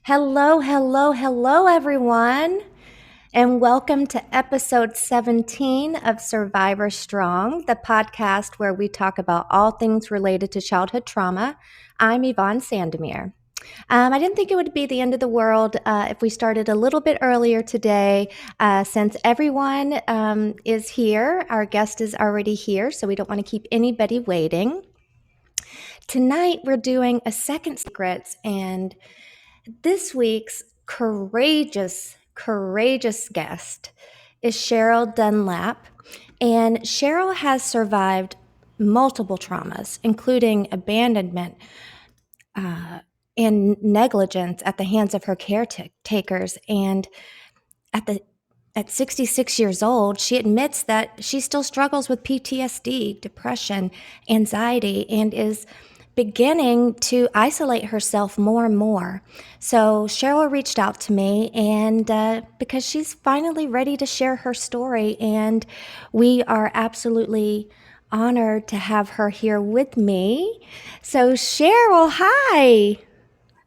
Hello, hello, hello, everyone, and welcome to episode 17 of Survivor Strong, the podcast where we talk about all things related to childhood trauma. I'm Yvonne Sandomir. I didn't think it would be the end of the world if we started a little bit earlier today, since everyone is here. Our guest is already here, so we don't want to keep anybody waiting. Tonight, we're doing a second secrets, and this week's courageous guest is Cheryl Dunlap. And Cheryl has survived multiple traumas, including abandonment uh, and negligence at the hands of her caretakers. And at 66 years old, she admits that she still struggles with PTSD, depression, anxiety, and is beginning to isolate herself more and more. So Cheryl reached out to me, and because she's finally ready to share her story, and we are absolutely honored to have her here with me. So Cheryl, hi.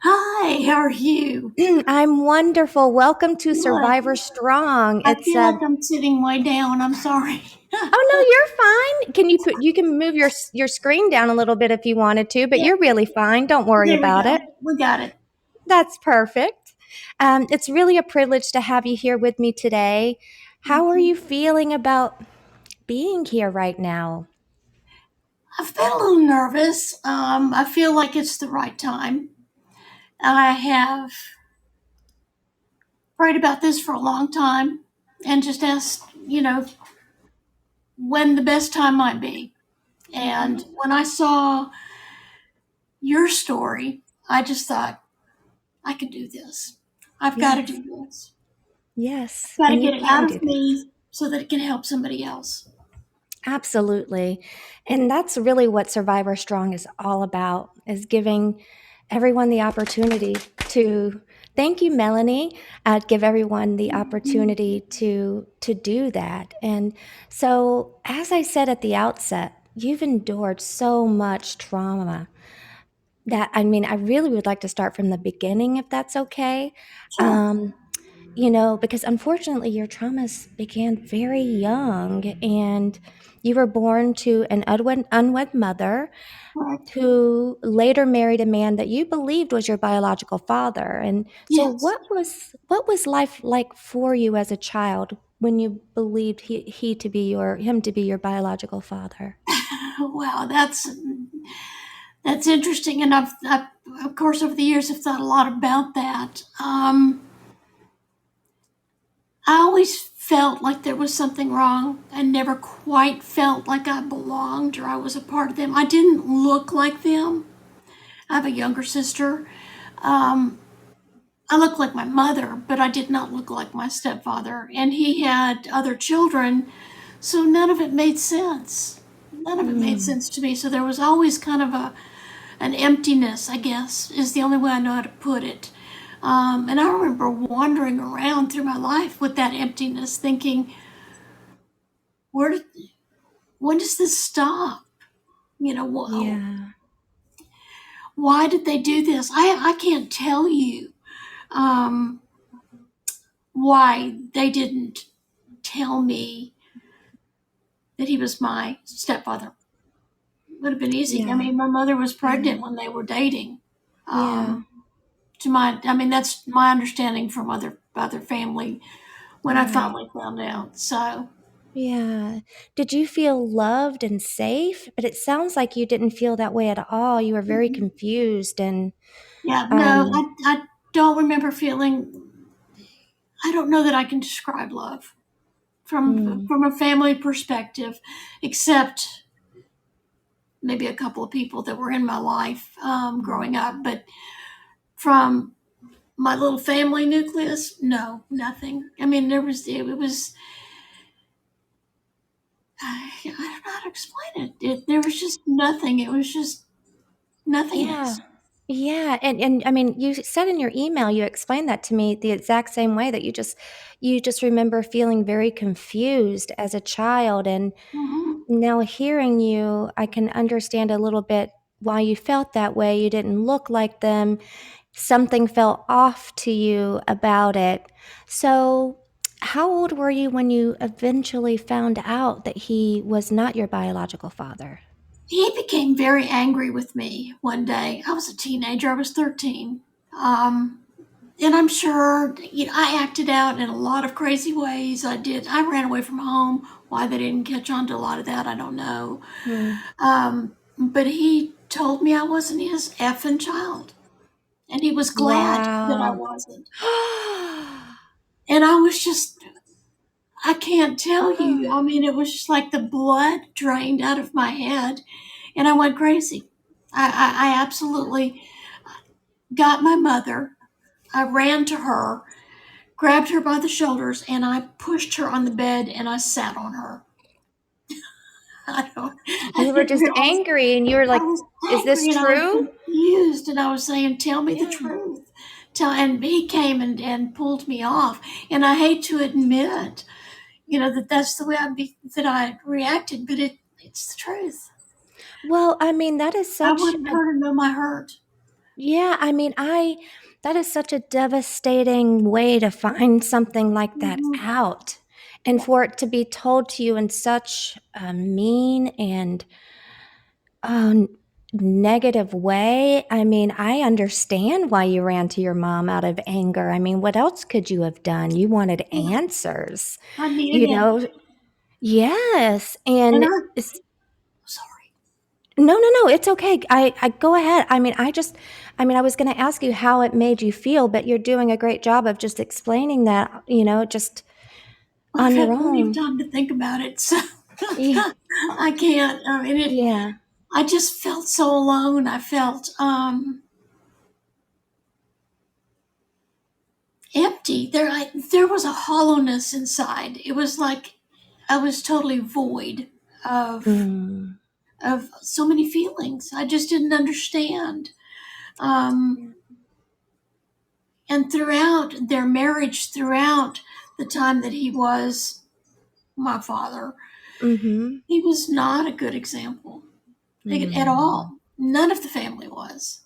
Hi, how are you? I'm wonderful. Welcome to Good. Survivor Strong. I feel like I'm sitting way down. I'm sorry. Oh no, you're fine. You can move your screen down a little bit if you wanted to, but Yeah, you're really fine. Don't worry there we about it. go. We got it. That's perfect. It's really a privilege to have you here with me today. How are you feeling about being here right now? I've been a little nervous. I feel like it's the right time. I have prayed about this for a long time and just asked, when the best time might be. And Mm-hmm. when I saw your story, I just thought, I can do this. I've got to Yes, do this. yes, Got to and you get it can out do of this. me so that it can help somebody else. Absolutely. And that's really what Survivor Strong is all about, is giving everyone the opportunity to thank you, Melanie, give everyone the opportunity to do that. And so, as I said at the outset, you've endured so much trauma that I really would like to start from the beginning if that's okay. Sure. Um, because unfortunately your traumas began very young, and you were born to an unwed mother Correct. who later married a man that you believed was your biological father. And so Yes. what was life like for you as a child when you believed him to be your biological father? Wow, that's interesting, and I've of course over the years have thought a lot about that. I always felt like there was something wrong. I never quite felt like I belonged or I was a part of them. I didn't look like them. I have a younger sister. Um, I look like my mother, but I did not look like my stepfather, and he had other children, so none of it made sense. None of it made Mm, sense to me. So there was always kind of an emptiness, I guess, is the only way I know how to put it. And I remember wandering around through my life with that emptiness, thinking, where did, when does this stop? You know, yeah. why did they do this? I can't tell you um, why they didn't tell me that he was my stepfather. Would have been easy. I Yeah. mean, my mother was Yeah. pregnant when they were dating. Yeah. Um, I mean, that's my understanding from other family when I Right. finally found out. So Yeah. Did you feel loved and safe? But it sounds like you didn't feel that way at all. You were very confused and yeah, no, um I don't remember feeling. I don't know that I can describe love mm, from a family perspective, except maybe a couple of people that were in my life growing up. But from my little family nucleus, no, nothing. I mean, it was. I don't know how to explain there was just nothing. It was just yeah. nothingness. Yeah. And I mean, you said in your email, you explained that to me the exact same way, that you just remember feeling very confused as a child. And Mm-hmm. now hearing you, I can understand a little bit why you felt that way. You didn't look like them. something felt off to you about it. So, how old were you when you eventually found out that he was not your biological father? He became very angry with me one day. I was a teenager, I was 13. Um, and I'm sure I acted out in a lot of crazy ways. I ran away from home. Why they didn't catch on to a lot of that, I don't know. Hmm. But he told me I wasn't his effing child. And he was glad that I Wow. wasn't. And I was just, I can't tell you. I mean, it was just like the blood drained out of my head, and I went crazy. I absolutely got my mother. I ran to her, grabbed her by the shoulders, and I pushed her on the bed and I sat on her. I don't, I You were didn't just realize angry and you were I like, was is this angry and I was true? confused, and I was saying, "Tell me the Yeah. truth." And he came and pulled me off. And I hate to admit, that that's the way that I reacted, but it's the truth. Well, I mean, that is I such wanted a, her to know my hurt. yeah, I mean, that is such a devastating way to find something like that Mm-hmm. out. And Yeah, for it to be told to you in such a mean and um, negative way, I mean, I understand why you ran to your mom out of anger. I mean, what else could you have done? You wanted yeah. answers, I needed you him, know? Yes. and And I sorry. no, no, no, it's okay. I go ahead. I mean, I was going to ask you how it made you feel, but you're doing a great job of just explaining that, just I've on your had plenty of own. time to think about it, so Yeah. I can't. I mean, it. Yeah. I just felt so alone. I felt empty. There was a hollowness inside. It was like I was totally void of Mm. so many feelings. I just didn't understand. Um, and throughout their marriage, throughout the time that he was my father, Mhm. he was not a good example at Mm. all. None of the family was.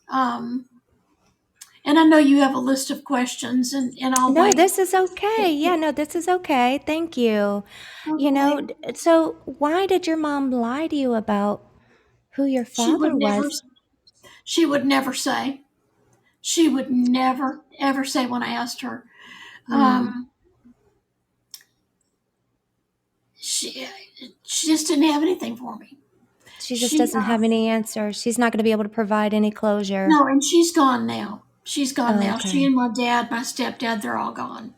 And I know you have a list of questions, and I'll No, wait. this is okay. Yeah, no, this is okay. Thank you. Okay. So why did your mom lie to you about who your She would father never. was? She would never say. She would never ever say when I asked her. Mm. Um, she she just didn't have anything for me. She just She doesn't have any answers. She's not going to be able to provide any closure. No, and she's gone now. She's gone Oh, now. She okay. and my dad, my stepdad, they're all gone.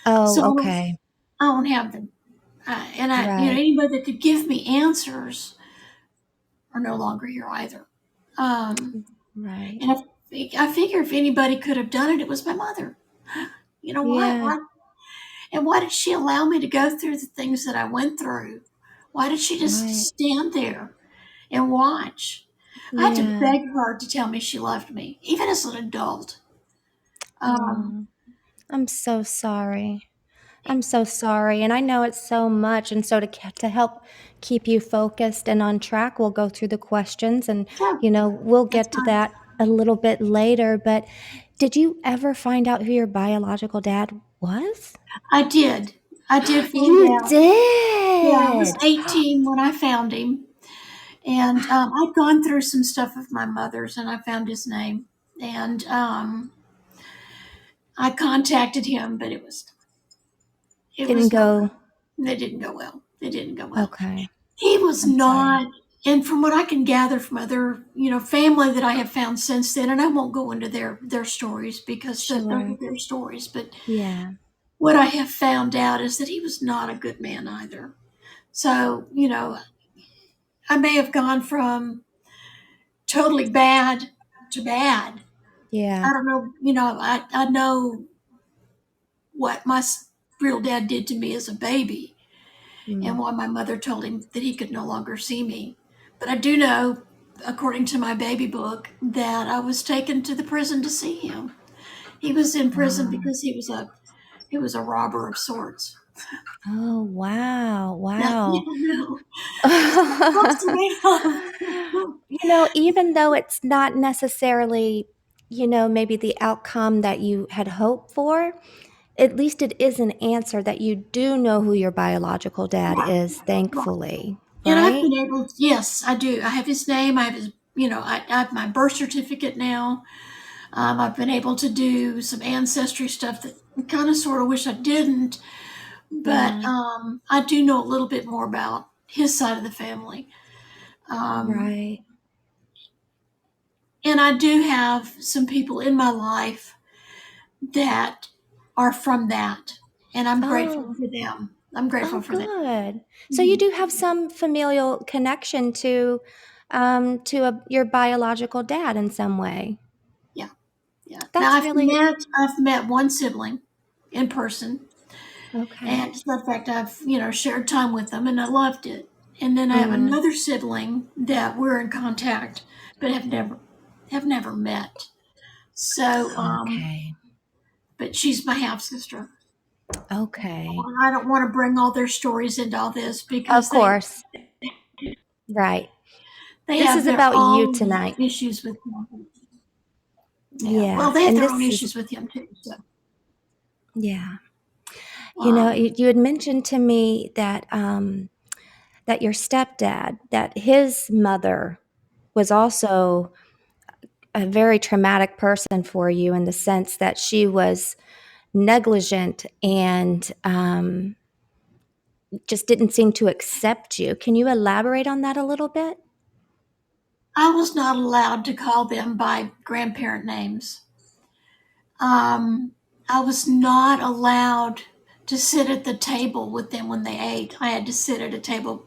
Oh, So okay. I don't have them. And Right. anybody that could give me answers are no longer here either. Um, Right. and I figure if anybody could have done it, it was my mother. Why? Yeah. And why did she allow me to go through the things that I went through? Why did she just Right. stand there and watch? I had to Yeah. beg her to tell me she loved me, even as an adult. Um, Oh, I'm so sorry. I'm so sorry. And I know it's so much. And so to help keep you focused and on track, we'll go through the questions and, sure, we'll that's get to fine. that a little bit later. But did you ever find out who your biological dad was? I did. I did find You out. Yeah, I was did. 18 when I found him. And I'd gone through some stuff of my mother's, and I found his name. And I contacted him, but it Didn't was not. go. It didn't go well. It didn't go well. Okay. He was I'm sorry. not. And from what I can gather from other, family that I have found since then, and I won't go into their stories because those are Sure. their stories, but Yeah. what I have found out is that he was not a good man either. So, I may have gone from totally bad to bad. Yeah. I don't know, I know what my real dad did to me as a baby and Mm. why my mother told him that he could no longer see me. But I do know, according to my baby book, that I was taken to the prison to see him. He was in prison Wow. because he was a robber of sorts. Oh, wow. Now, Wow. no, that's the way of. Even though it's not necessarily maybe the outcome that you had hoped for, at least it is an answer that you do know who your biological dad Right, is, right. thankfully, And I've right? been able, yes, I do. I have his name. I have his, I have my birth certificate now. I've been able to do some ancestry stuff that I kind of sort of wish I didn't, but Yeah, I do know a little bit more about his side of the family. Um, right. and I do have some people in my life that are from that, and I'm grateful Oh, for them. I'm grateful oh, for them. good. So you Mhm. do have some familial connection to your biological dad in some way. Yeah, yeah. Now That's really I've met one sibling in person, okay. and as a matter of fact, I've shared time with them, and I loved it. And then I have Mm, another sibling that we're in contact, but have never met. So, okay. but she's my half sister. Okay. I don't want to bring all their stories into all this Of because they course. Right. they This have is their about you own tonight. issues with him. Yeah, well, Yeah. they have And their own this is issues with him too. So, yeah. um, You had mentioned to me that your stepdad, that his mother was also a very traumatic person for you in the sense that she was negligent and just didn't seem to accept you. Can you elaborate on that a little bit? I was not allowed to call them by grandparent names. Um, I was not allowed to sit at the table with them when they ate. I had to sit at a table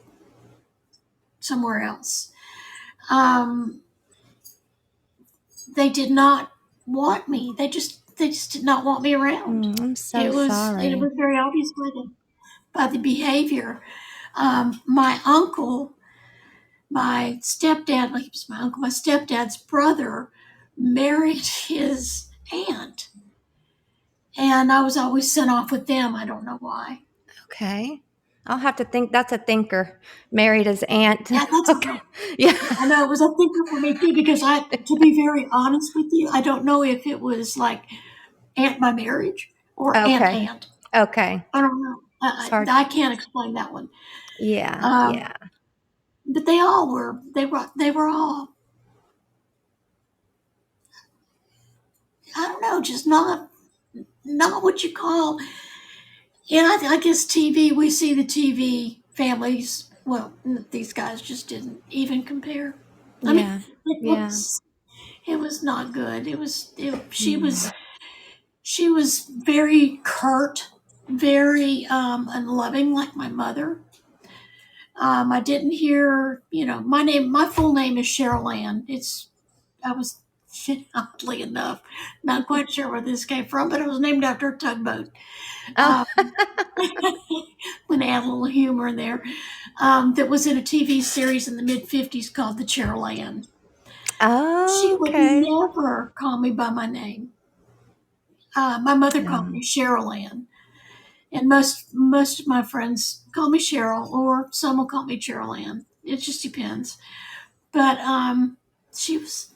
somewhere else. Um, they did not want me. They just did not want me around. I'm so It was sorry. very obvious by the behavior. My uncle, my stepdad, like he was my uncle, my stepdad's brother married his aunt, and I was always sent off with them. I don't know why. Okay. I'll have to think. That's a thinker. Married his aunt. Yeah, that's Okay. Yeah. I know it was a thinker for me too because to be very honest with you, I don't know if it was like aunt by marriage or aunt Okay. aunt. Okay. I don't know. It's I, hard. I can't explain that one. Yeah. Um, Yeah. but they all were. They were all. I don't know, just not what you call. And I guess TV. We see the TV families. Well, these guys just didn't even compare. I mean, Yeah. it Yeah. was it was not good. She Mm. was very curt, very unloving, like my mother. I didn't hear, my full name is Cheryl Ann. I was, oddly enough, not quite sure where this came from, but it was named after a tugboat. Oh. Um, when they add a little humor in there, that was in a TV series in the mid '50s called The Cheryl Ann. She would Okay. never call me by my name. My mother called No. me Cheryl Ann, and most of my friends call me Cheryl, or some will call me Cheryl Ann. It just depends. But she was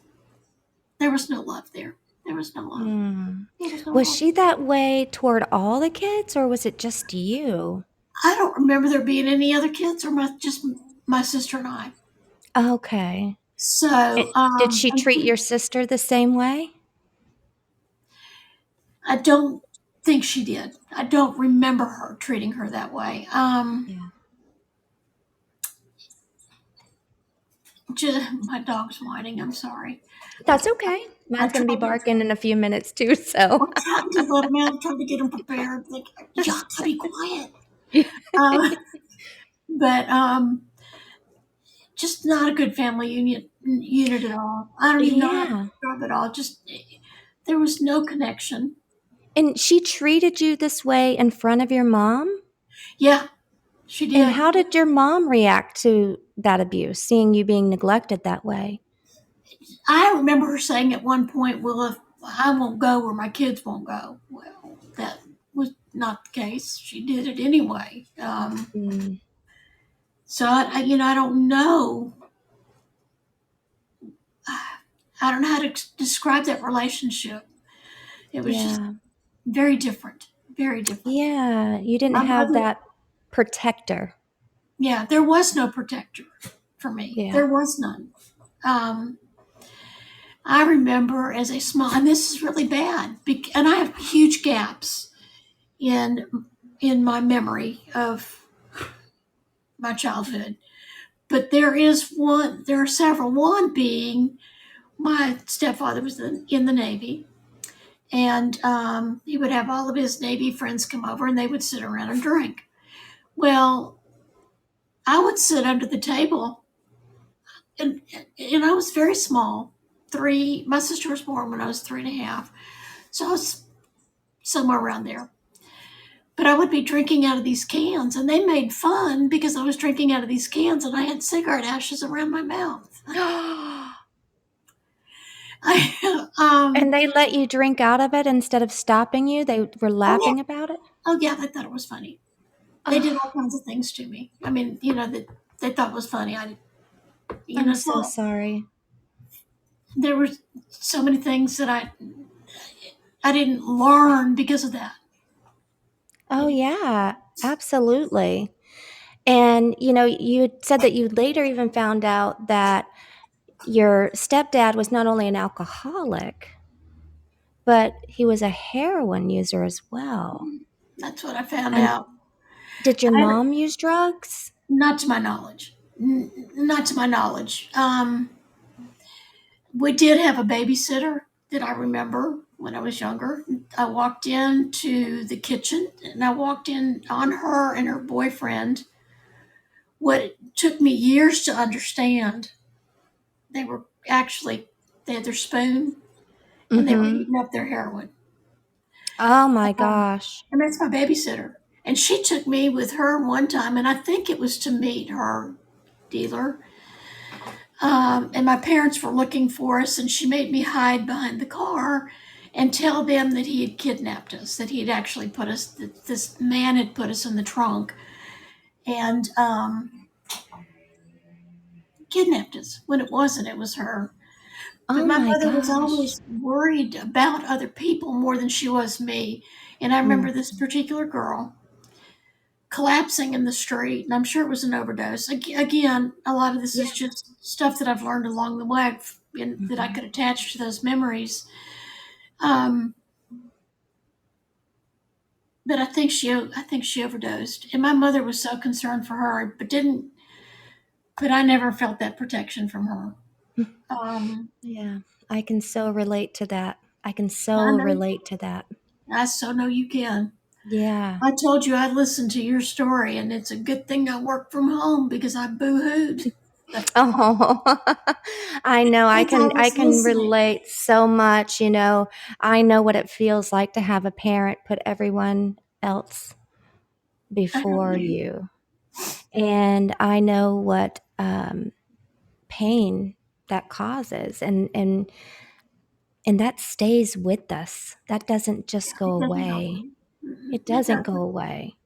there was no love there. There was no love. Hmm. There was no Was love. she that way toward all the kids, or was it just you? I don't remember there being any other kids, or just my sister and I. Okay. So Did she treat your sister the same way? I don't think she did. I don't remember her treating her that way. Yeah. My dog's whining. I'm sorry. I, That's okay. I Mine's going to be tried to. barking in a few minutes too, so. I'm trying to let him out. I'm trying to get him prepared. Like, you have to be quiet. Yeah. Um, but just not a good family unit at all. I don't even know how to Yeah. describe it all. Just there was no connection. And she treated you this way in front of your mom? Yeah, she And did. how did your mom react to that abuse, seeing you being neglected that way? I remember her saying at one point, "Well, if I won't go, or my kids won't go." Well, that was not the case. She did it anyway. Mm, So I don't know. I don't know how to describe that relationship. It was just Yeah. very different, very different. Yeah. You didn't My have mother, that protector. yeah, there was no protector for me. Yeah. There was none. Um, I remember as a small, and this is really bad, and I have huge gaps in my memory of my childhood. But there are several. One being my stepfather was in the Navy, and he would have all of his Navy friends come over, and they would sit around and drink. Well, I would sit under the table, and I was very small. My sister was born when I was 3.5, so I was somewhere around there. But I would be drinking out of these cans, and they made fun because I was drinking out of these cans, and I had cigarette ashes around my mouth. I, And they let you drink out of it instead of stopping you? They were oh yeah, laughing about it? oh yeah, they thought it was funny. They did all Oh, kinds of things to me. I mean, that they thought was funny. I'm so So sorry. there were so many things that I didn't learn because of that. Oh, You know, yeah, absolutely. And, you said that you later even found out that your stepdad was not only an alcoholic, but he was a heroin user as well. that's what I found And out. did your I, mom use drugs? not to my knowledge. Not to my knowledge. We did have a babysitter that I remember when I was younger. I walked into the kitchen and I walked in on her and her boyfriend. What it took me years to understand, they were actually, they had their spoon and they were Mm-hmm. eating up their heroin. Oh my Um, gosh. and that's my babysitter. And she took me with her one time, and I think it was to meet her dealer. And my parents were looking for us, and she made me hide behind the car and tell them that he had kidnapped us, that he had actually put us, that this man had put us in the trunk and kidnapped us when it wasn't, it was her. But Oh my my mother was gosh. always worried about other people more than she was me. And I remember Mm. this particular girl collapsing in the street, and I'm sure it was an overdose. Again, a lot of this is Yeah. just stuff that I've learned along the way and that I Mm-hmm. could attach to those memories. Um, but I think she overdosed, and my mother was so concerned for her, but I never felt that protection from her. Um, Yeah, I can so relate to that. I can I so know, relate to that. I so know you can. Yeah. I told you I'd listen to your story, and it's a good thing I work from home because I boo-hooed. Oh, I know. I As I can I was can listening. relate so much, I know what it feels like to have a parent put everyone else I know before you. you. And I know what pain that causes, and that stays with us. That doesn't just go It doesn't go away. away. Mm-mm, It it doesn't go doesn't. away.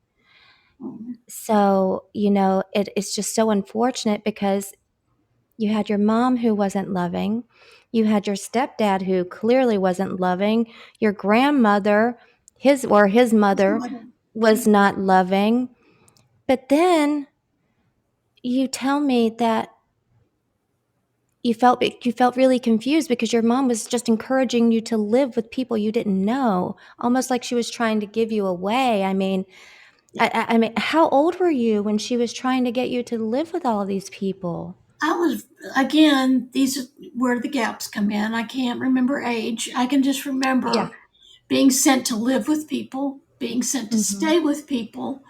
Mm-mm. So, it's just so unfortunate because you had your mom who wasn't loving. You had your stepdad who clearly wasn't loving. Your grandmother, his mother, was not loving. But then you tell me that you felt really confused because your mom was just encouraging you to live with people you didn't know, almost like she was trying to give you away. I mean, Yeah. how old were you when she was trying to get you to live with all of these people? I was, again, these are where the gaps come in. I can't remember age. I can just Yeah. remember being sent to live with people, being sent to Hmm. stay with people.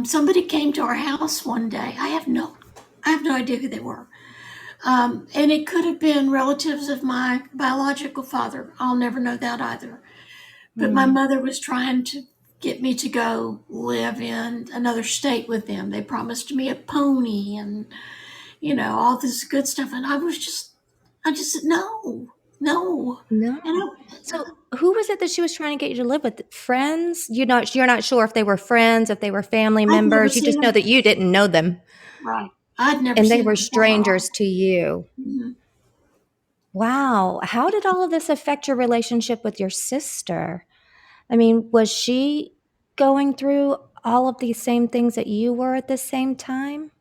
Somebody came to our house one day. I have no idea who they were. And it could have been relatives of my biological father. I'll never know that either. But my Mm. mother was trying to get me to go live in another state with them. They promised me a pony and, all this good stuff. And I just said, no, no. And No. So who was it that she was trying to get you to live with? Friends? You're not sure if they were friends, if they were family I'd never members. You seen just know them. that you didn't know them Right. I'd never and they seen were them before in my life. strangers to you. Mhm. Wow. How did all of this affect your relationship with your sister? I mean, was she going through all of these same things that you were at the same time?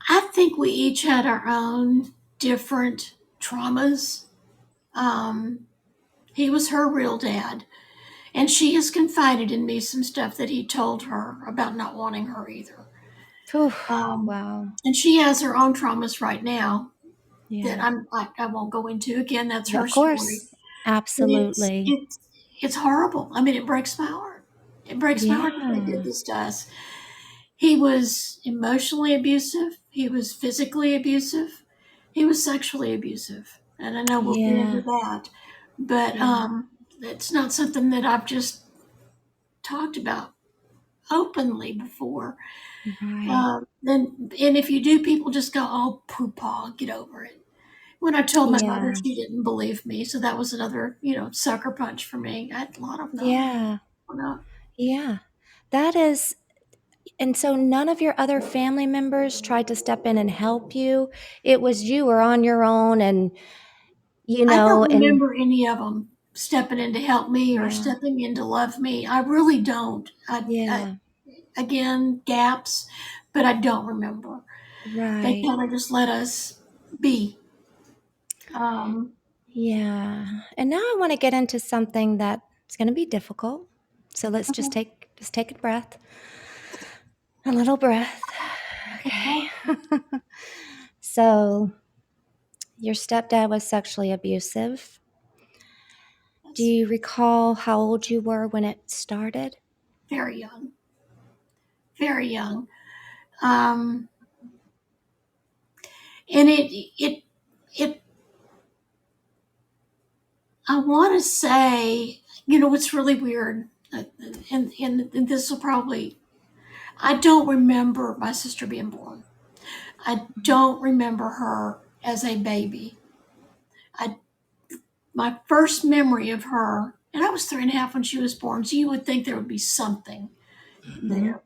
I think we each had our own different traumas. Um, he was her real dad, and she has confided in me some stuff that he told her about not wanting her either. Whew. Um, Wow. and she has her own traumas right now that Yeah. I won't go into. Again, that's her Of story. course. But Absolutely. it's horrible. I mean, it breaks my heart. It breaks my heart that they did Yeah. this to us. He was emotionally abusive. He was physically abusive. He was sexually abusive. And I know we'll get into Yeah. that. But Yeah. it's not something that I've just talked about openly before. Right. And if you do, people just go, "Oh, poopaw, get over it." When I told my mother, Yeah. she didn't believe me, so that was another, sucker punch for me. I had a lot of them. Yeah. You know. Yeah. That is, and so none of your other family members tried to step in and help you. It was you were on your own and, I don't and remember any of them stepping in to help me or yeah. stepping in to love me. I really don't. Yeah. Again, gaps, but I don't remember. They Right. kind of just let us be. Um, Yeah. And now I want to get into something that's going to be difficult. So let's okay, just take a breath. A little breath. okay, Okay. So, your stepdad was sexually abusive. Do that's you recall how old you were when it started? very young, very young. Um, and it. I want to say, what's really weird, and this will probably. I don't remember my sister being born. I don't remember her as a baby. I My first memory of her, and I was 3.5 when she was born, so you would think there would be something Mm-hmm. there,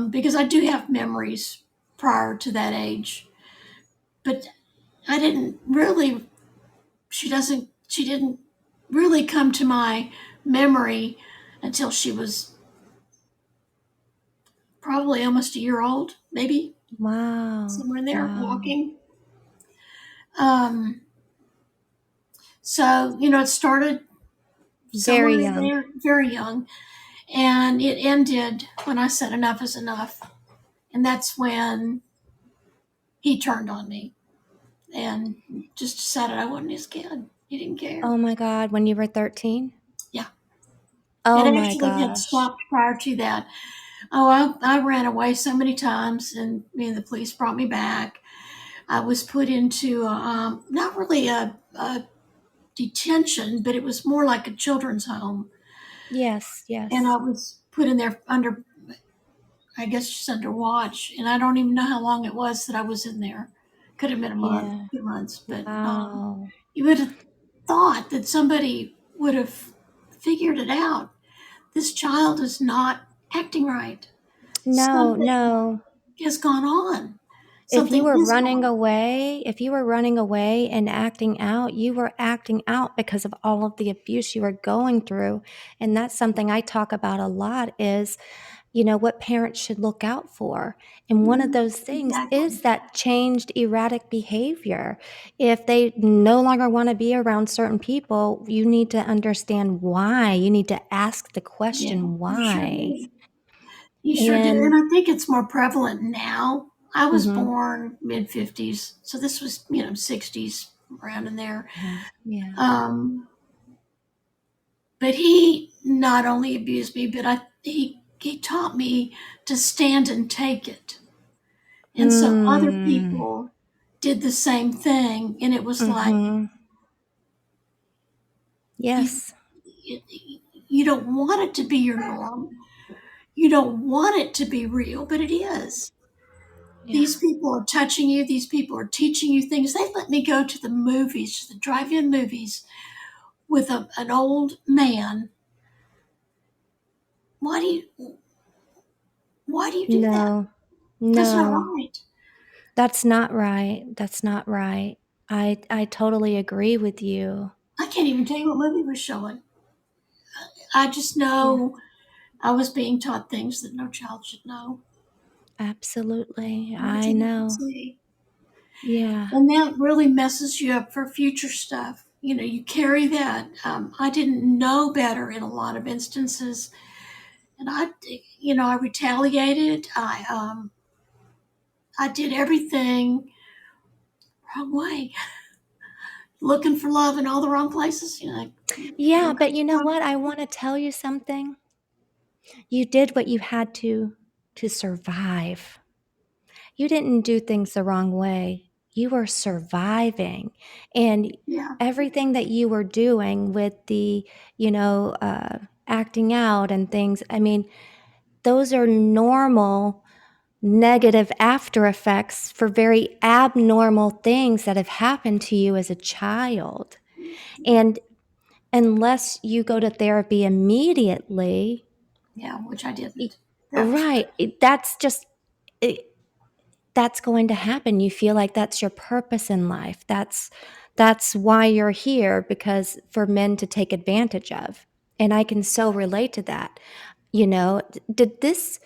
because I do have memories prior to that age, but I didn't really. She didn't really come to my memory until she was probably almost a year old, maybe Wow. somewhere in there, Wow. walking. Um, so it started Very somewhere in young. there, very young, and it ended when I said enough is enough. And that's when he turned on me and just decided I wasn't his kid. He didn't care. Oh my God, when you were 13? Yeah. It Oh my actually had gosh. stopped prior to that. Oh, I ran away so many times, and the police brought me back. I was put into not really a detention, but it was more like a children's home. Yes, And yes. I was put in there under, I guess, just under watch. And I don't even know how long it was that I was in there. Could have been a month, Yeah. 2 months, but Wow. you would have thought that somebody would have figured it out. This child is not acting right. No, Something no. has gone on. If you Something were is running gone. away, if you were running away and acting out, you were acting out because of all of the abuse you were going through. And that's something I talk about a lot is, what parents should look out for. And one of Mhm. those things Exactly. is that changed erratic behavior. If they no longer want to be around certain people, you need to understand why. You need to ask the Yeah, question you sure why. do. You sure do. And And I think it's more prevalent now. I was mhm, born mid 50s, so this was, 60s, around in there. yeah, yeah. Um, but he not only abused me, but he taught me to stand and take it. And so other Mm, people did the same thing, and it was like mhm. you Yes. you don't want it to be your norm. You don't want it to be real, but it is. Yeah. These people are touching you. These people are teaching you things. They let me go to the movies, to the drive-in movies, with an old man. Why do you Why do you do that? No. That's not No. right. That's not right. That's not right. I totally agree with you. I can't even tell you what movie was showing. I just Yeah, know I was being taught things that no child should know absolutely. or I didn't know. see. Yeah. And that really messes you up for future stuff. You know, you carry that. I didn't know better in a lot of instances. And I retaliated. I did everything wrong way, looking for love in all the wrong places. Yeah, but you know what? I want to tell you something. You did what you had to survive. You didn't do things the wrong way. You were surviving. And yeah, everything that you were doing with the, acting out and things, I mean, those are normal negative after effects for very abnormal things that have happened to you as a child. And unless you go to therapy immediately, yeah, which I didn't. That was right, that's just it, that's going to happen. You feel like that's your purpose in life. That's why you're here, because for men to take advantage of. And I can so relate to that. Did this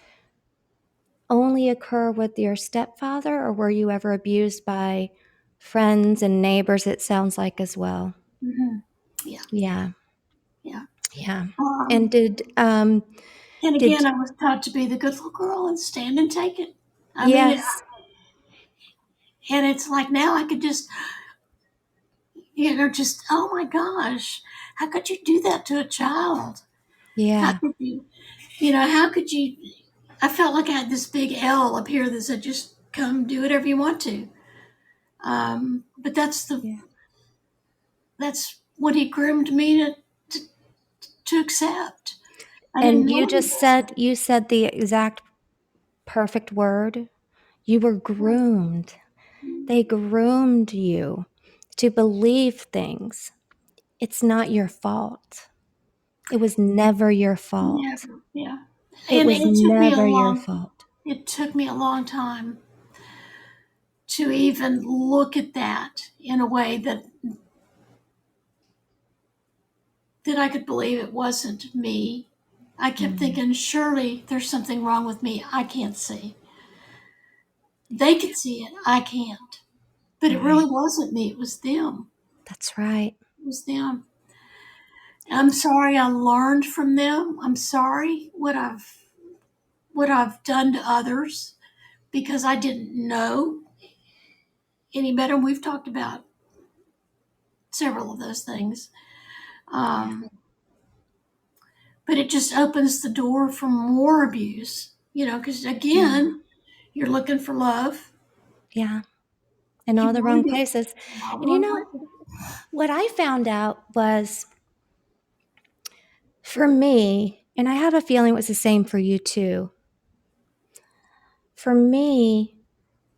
only occur with your stepfather, or were you ever abused by friends and neighbors, it sounds like, as well? yeah, Yeah. yeah. Yeah. And Um, and did again, I was taught to be the good little girl and stand and take it. I mean, yes. and it's like now I could just, just, oh my gosh, how could you do that to a child? How Yeah. could you, how could you? I felt like I had this big L up here that said, just come do whatever you want to. But Yeah. that's what he groomed me to accept. I didn't And know any you said the exact perfect word. You were better. groomed. They groomed you to believe things. It's not your fault. It was never your fault. Never, yeah. It And was never your fault. it took me a long time to even look at that in a way that I could believe it wasn't me. I kept Mm, thinking, surely there's something wrong with me I can't see. They could see it, I can't. But it really right. wasn't me, it was them. That's right. It was them. I'm sorry I learned from them. I'm sorry what I've done to others because I didn't know any better. And we've talked about several of those things. Yeah. Um, but it just opens the door for more abuse, because Yeah. again, you're looking for love. Yeah. In You all the want to wrong be places. in all the And wrong places. what I found out was, for me, and I have a feeling it was the same for you too. For me,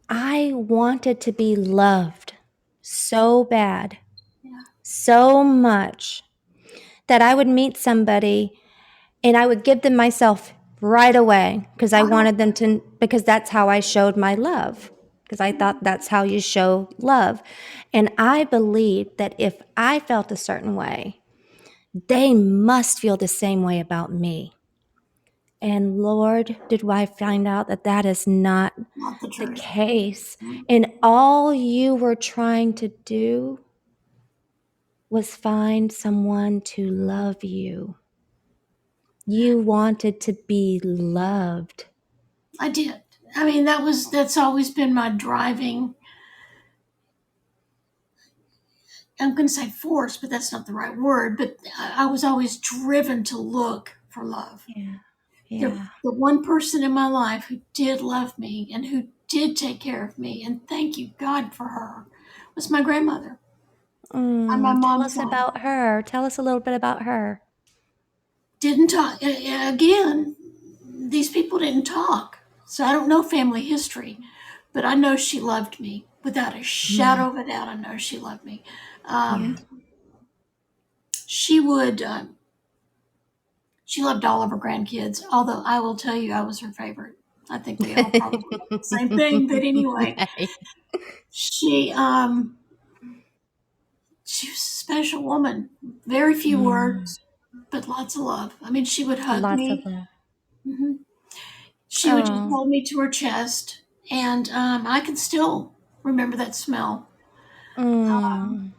I wanted to be loved so bad, Yeah, so much, that I would meet somebody and I would give them myself right away because I right wanted them away. to, because that's how I showed my love, because I thought that's how you show love. And I believed that if I felt a certain way, they must feel the same way about me. And Lord, did I find out that that is not Not the the truth. case. And all you were trying to do was find someone to love you. You wanted to be loved. I did. I mean, that's always been my driving. I'm going to say force, but that's not the right word. But I was always driven to look for love. Yeah. The Yeah. the one person in my life who did love me and who did take care of me, and thank you God for her, was my grandmother on my Tell mom's us side. about her. Tell us a little bit about her. Didn't talk again. These people didn't talk, so I don't know family history, but I know she loved me without a Mm, shadow of a doubt. I know she loved me. yeah. Um, she would. She loved all of her grandkids, although I will tell you, I was her favorite. I think we all probably thought the same thing, but anyway, Right. she she was a special woman. Very few Mm, words, but lots of love. I mean, she would hug lots of me. love. Hmm. She would just Oh, hold me to her chest, and I can still remember that smell. mm,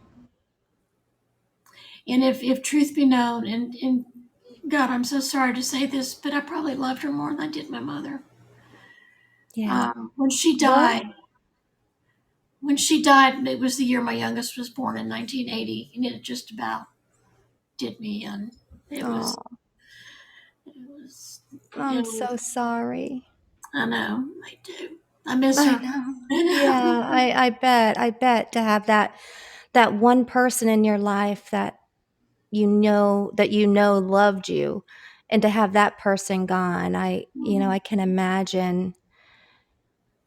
And if truth be known, and God, I'm so sorry to say this, but I probably loved her more than I did my mother. yeah. When she Well, died, when she died, it was the year my youngest was born in 1980, and it just about did me in. It was, oh, it was, I'm it was. so sorry. I know, I do. I miss I her. know. Yeah, I bet to have that one person in your life that you know loved you, and to have that person gone, I can imagine.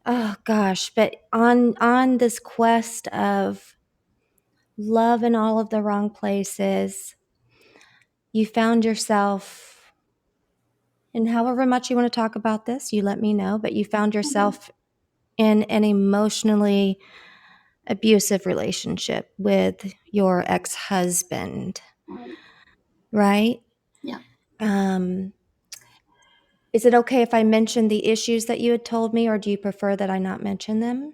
Oh gosh, but on this quest of love in all of the wrong places, you found yourself, and however much you want to talk about this, you let me know, but you found yourself in an emotionally abusive relationship with your ex-husband, Right. right? Yeah. Um, is it okay if I mention the issues that you had told me, or do you prefer that I not mention them?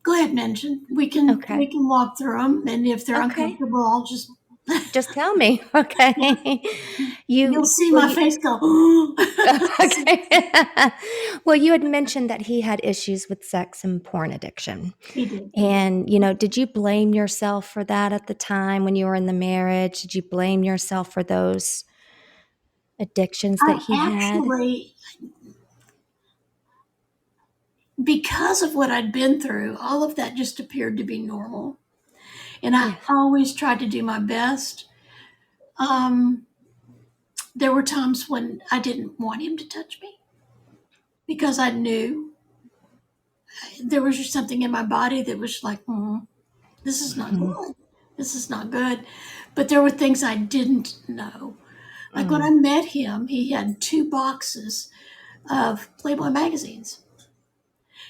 Go ahead, mention. We Okay. can walk through them, and if they're Okay. uncomfortable, I'll just Just tell me. yeah. Okay. You'll You see well my you face go. okay. Well, you had mentioned that he had issues with sex and porn addiction. He did. And, did you blame yourself for that at the time when you were in the marriage? Did you blame yourself for those addictions that I he had? actually, because of what I'd been through, all of that just appeared to be normal, and I Yeah. always tried to do my best. Um, there were times when I didn't want him to touch me because I knew there was just something in my body that was like, this is not Mhm. good. This is not good. But there were things I didn't know. Like when I Mm. met him, he had 2 boxes of Playboy magazines.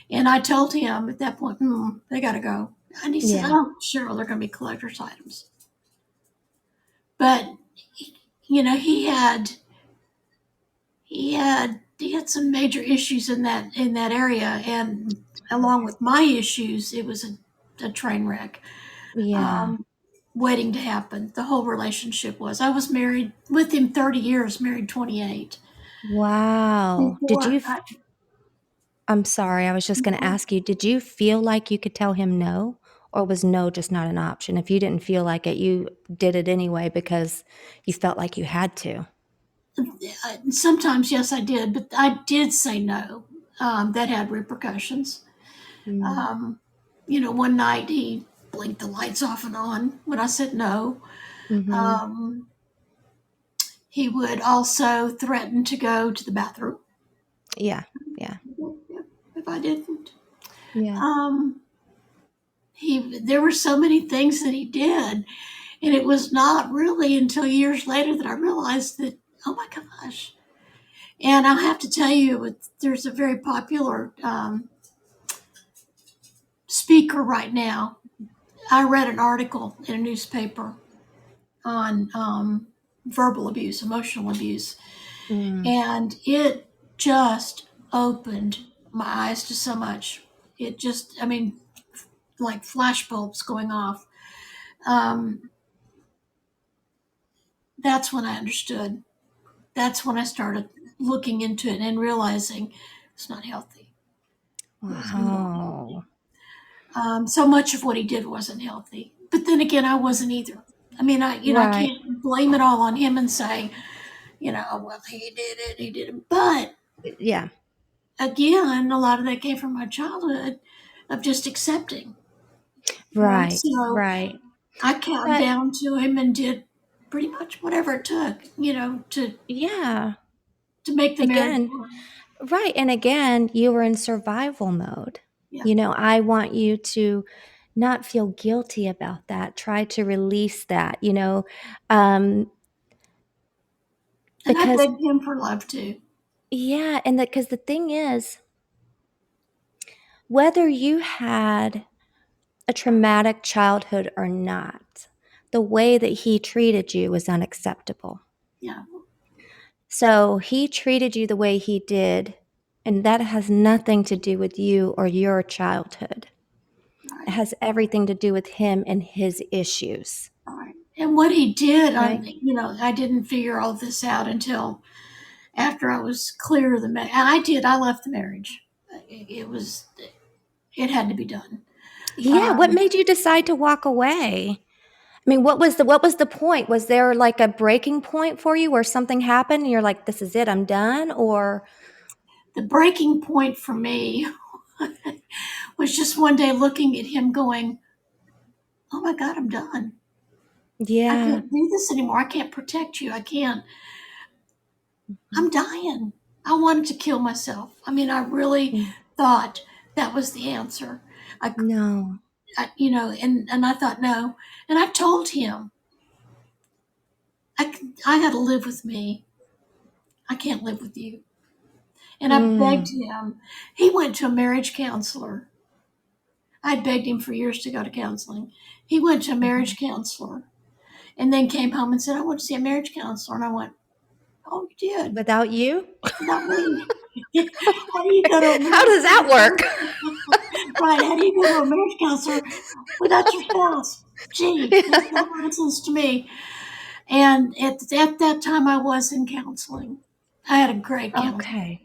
And I told him at that point, they got to go. And he said, Yeah. oh, Cheryl, they're going to be collector's items. But, he had some major issues in that area. And along with my issues, it was a train wreck. Yeah. Um, waiting to happen. The whole relationship was. I was married with him 30 years, married 28. Wow. Before I, I'm sorry, I was just going to ask you, did you feel like you could tell him no? Or was no just not an option? If you didn't feel like it, you did it anyway because you felt like you had to. sometimes, yes, I did, but I did say no. That had repercussions. Mm. Um, one night he blinked the lights off and on when I said no. Mm-hmm. Um, he would also threaten to go to the bathroom Yeah. Yeah. if I didn't. Yeah. Um, there were so many things that he did, and it was not really until years later that I realized that, oh my gosh. And I'll have to tell you, there's a very popular speaker right now. I read an article in a newspaper on verbal abuse, emotional abuse, Mm. and it just opened my eyes to so much. It just, I mean, like flash bulbs going off. Um, that's when I understood. That's when I started looking into it and realizing it's not healthy. It was not healthy. Wow. So much of what he did wasn't healthy. But then again, I wasn't either. I mean, I Right. can't blame it all on him and say, well, he did it, he did it. But Yeah. again, a lot of that came from my childhood of just accepting. Right. So Right. I counted But down to him and did pretty much whatever it took, yeah, to make the marriage again, work. right. And again, you were in survival mode. Yeah. I want you to not feel guilty about that. Try to release that, um, And I because, begged him for love too. yeah. And because the thing is, whether you had a traumatic childhood or not, the way that he treated you was unacceptable. Yeah, So he treated you the way he did, and that has nothing to do with you or your childhood. It right, has everything to do with him and his issues, right. And what he did, right? I didn't figure all this out until after I was clear of the marriage. And I did. I left the marriage. It was. It had to be done. Yeah, what Um, made you decide to walk away? I mean, what was the point? Was there like a breaking point for you where something happened and you're like, this is it, I'm done? Or the breaking point for me was just one day looking at him, going, "Oh my God, I'm done. I yeah. can't do this anymore. I can't protect you. I can't. I'm dying." I wanted to kill myself. I mean, I really Mm, thought that was the answer. I, no. and I thought no. And I told him, I got to live with me. I can't live with you. And I begged Mm, him. He went to a marriage counselor. I begged him for years to go to counseling. He went to a mhm. marriage counselor and then came home and said, "I want to see a marriage counselor." And I went, "Oh, you did? Without you? Not me." How do you go to a How marriage does that work? counselor? Right. How do you go to a marriage counselor without your spouse? Gee, makes no Yeah. sense to me. And at that time, I was in counseling. I had a great counselor. Okay.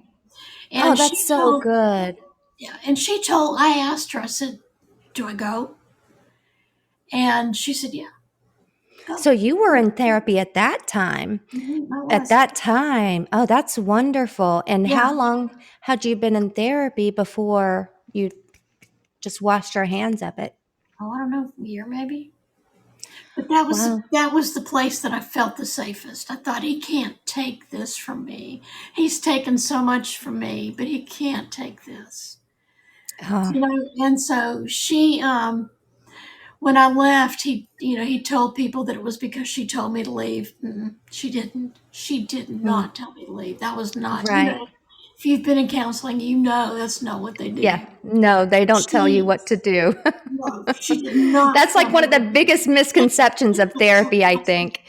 Oh, And that's so good. I asked her, I said, "Do I go?" And she said, "Yeah, go." So you were in therapy at that time. I At was. that time. Oh, that's wonderful. And how Yeah. long had you been in therapy before you just washed your hands of it? Oh, I don't know, a year maybe. But Wow. that was the place that I felt the safest. I thought, he can't take this from me. He's taken so much from me, but he can't take this. Oh, And so when I left, he told people that it was because she told me to leave. She didn't. She did mm, not tell me to leave. That was not, right. if you've been in counseling, that's not what they Yeah. do. No, they don't tell you She, what to do. no, she did not That's tell like one me of the to biggest misconceptions of therapy, I think,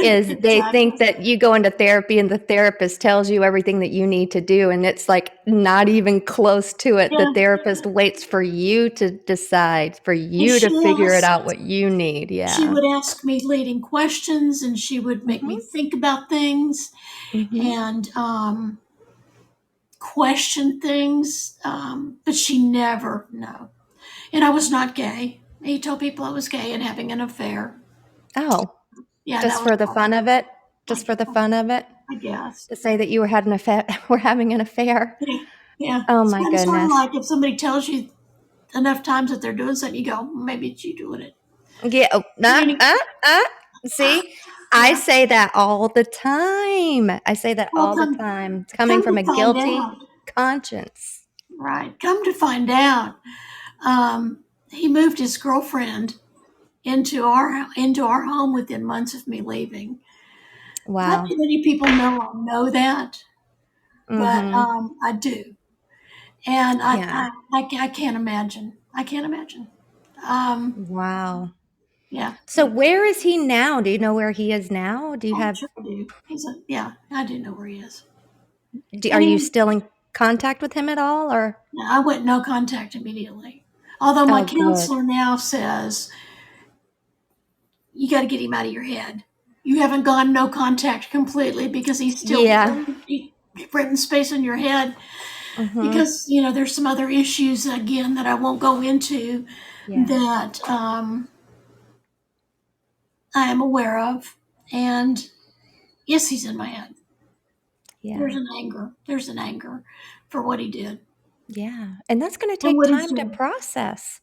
is they think exactly. that you go into therapy and the therapist tells you everything that you need to do. And it's like not even close to it. The Yeah. therapist waits for you to decide, for And you to figure it out what you need. she Yeah. would ask me leading questions, and she would make me Hmm. think about things Hmm. and question things. But she never, no. And I was not gay. He told people I was gay and having an affair. Oh, Yeah, that just was for the fun of it? I Just for guess. the fun of it? I guess. To say that you were had an affair, were having an affair? Yeah, yeah. Oh It's my kind of sort of goodness. like if somebody tells you enough times that they're doing something, you go, maybe it's you doing it. Yeah. Oh, Meaning, see, I yeah. say that all the time. I say that Well, all the time. It's coming come from to a find guilty out, conscience. right? Come to find out, he moved his girlfriend into our home within months of me leaving. Not Wow. too many people know that, but Mhm. I do, and Yeah. I can't imagine. I can't imagine. Um, Wow. yeah, So yeah. where is he now? Do you know where he is now? Do you I'm have sure I do. Yeah, I do know where he is, are and you still in contact with him at all or I went no contact immediately. Although my oh good. counselor now says you got to get him out of your head. You haven't gone no contact completely because he's still Yeah. renting space in your head. Mhm. Because there's some other issues again that I won't go into Yeah. that I am aware of, and yes, he's in my head. There's Yeah. an anger. There's an anger for what he did Yeah. And that's going to and take what he's time to doing. process.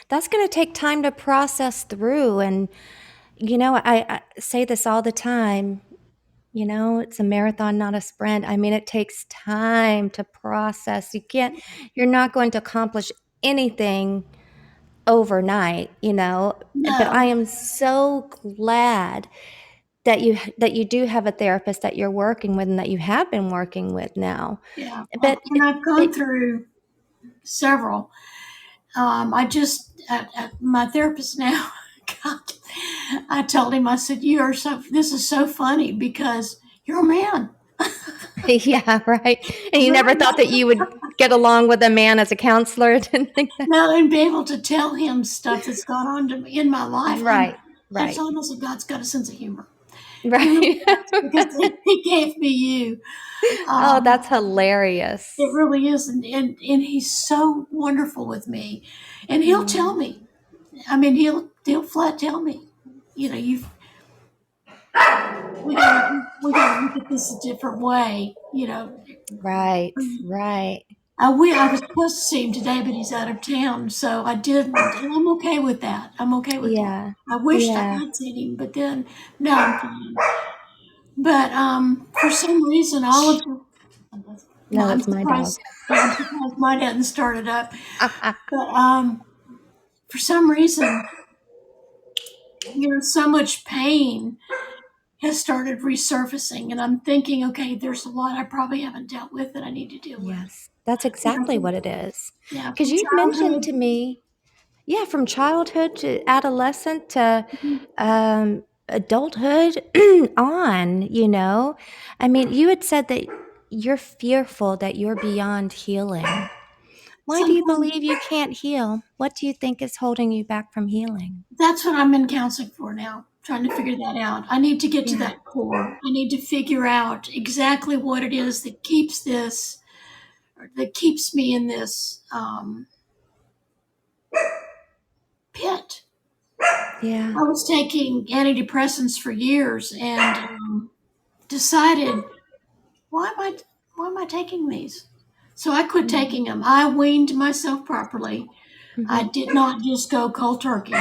That's going to take time to process through and I say this all the time. It's a marathon, not a sprint. I mean, it takes time to process. You're not going to accomplish anything overnight. But I No, am so glad that you do have a therapist that you're working with and that you have been working with now. yeah, But and I've gone but through several. I just my therapist now. God, I told him, I said, "You are so. This is so funny because you're a man, Yeah, right. And you never thought right? that you would get along with a man as a counselor, didn't think that. Now and be able to tell him stuff that's gone on to me in my life. Right, I right, told him, I said, God's got a sense of humor. He really right. does because he gave me you. Oh, that's Um, it hilarious. really is, and he's so wonderful with me, and he'll tell Mm, me. I mean, he'll flat tell me, you know, you we gotta look at this a different way. You know, right, right. I was supposed to see him today, but he's out of town, so I didn't, and I'm okay with that. I'm okay with that. Yeah, I wished I yeah. had seen him, but then no, I'm fine. But for some reason, all of the No, I'm that's my dog. surprised. Yeah, I'm surprised mine hadn't started up. But for some reason, so much pain has started resurfacing, and I'm thinking, okay, there's a lot I probably haven't dealt with that I need to deal with. Yes, that's You know, exactly what it is. yeah, Because from you'd mentioned childhood. to me, yeah, from childhood to adolescent to adulthood on, I mean, you had said that you're fearful that you're beyond healing. Why do you Sometimes believe you can't heal? What do you think is holding you back from healing? that's what I'm in counseling for now, trying to figure that out. I need to get to Yeah. that core. I need to figure out exactly what it is that keeps this, or that keeps me in this pit. Yeah. I was taking antidepressants for years and decided, why am I why am I taking these? So I quit Mhm. taking them. I weaned myself properly. I Mhm. did not just go cold turkey,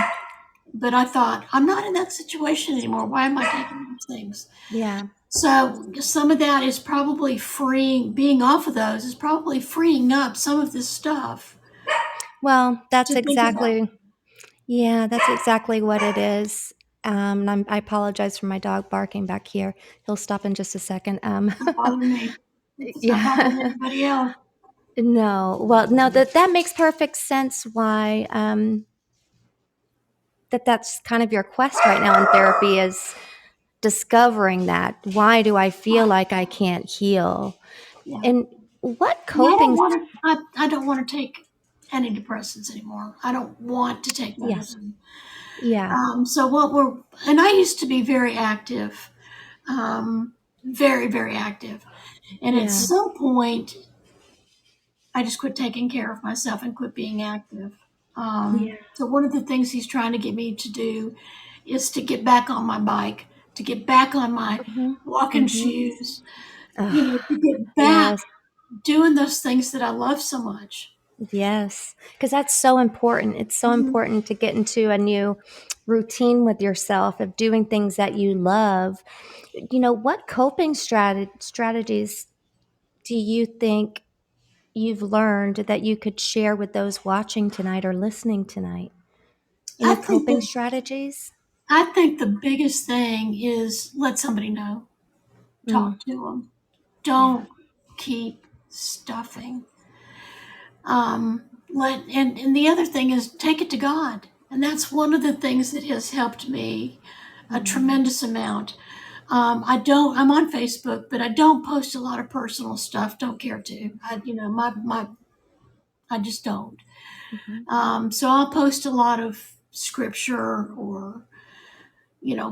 but I thought, I'm not in that situation anymore. Why am I taking these things? Yeah. So some of that is probably freeing, being off of those is probably freeing up some of this stuff Well, to think about. that's exactly what it is. I apologize for my dog barking back here. He'll stop in just a second. Don't bother me. It's not bothering Yeah. anybody else. No. Well, no, that makes perfect sense why that's kind of your quest right now in therapy is discovering that. Why do I feel Right. like I can't heal? Yeah. And what And I don't coping want to. I don't want to take antidepressants anymore. I don't want to take Yeah. medicine. Yeah. So what we're and I used to be very active, very very active, and at Yeah. some point I just quit taking care of myself and quit being active. Yeah. So one of the things he's trying to get me to do is to get back on my bike, to get back on my Mhm. walking Mhm. shoes, Ugh, to get back yes. doing those things that I love so much. Yes, because that's so important. It's so Mhm. important to get into a new routine with yourself of doing things that you love. What coping strategies do you think you've learned that you could share with those watching tonight or listening tonight? I Any think coping that strategies? I think the biggest thing is let somebody know. Mm, Talk to them. yeah. Don't keep stuffing. And the other thing is take it to God. And that's one of the things that has helped me a Mm, tremendous amount. I'm on Facebook, but I don't post a lot of personal stuff. Don't care to. I just don't. mhm. So I'll post a lot of scripture or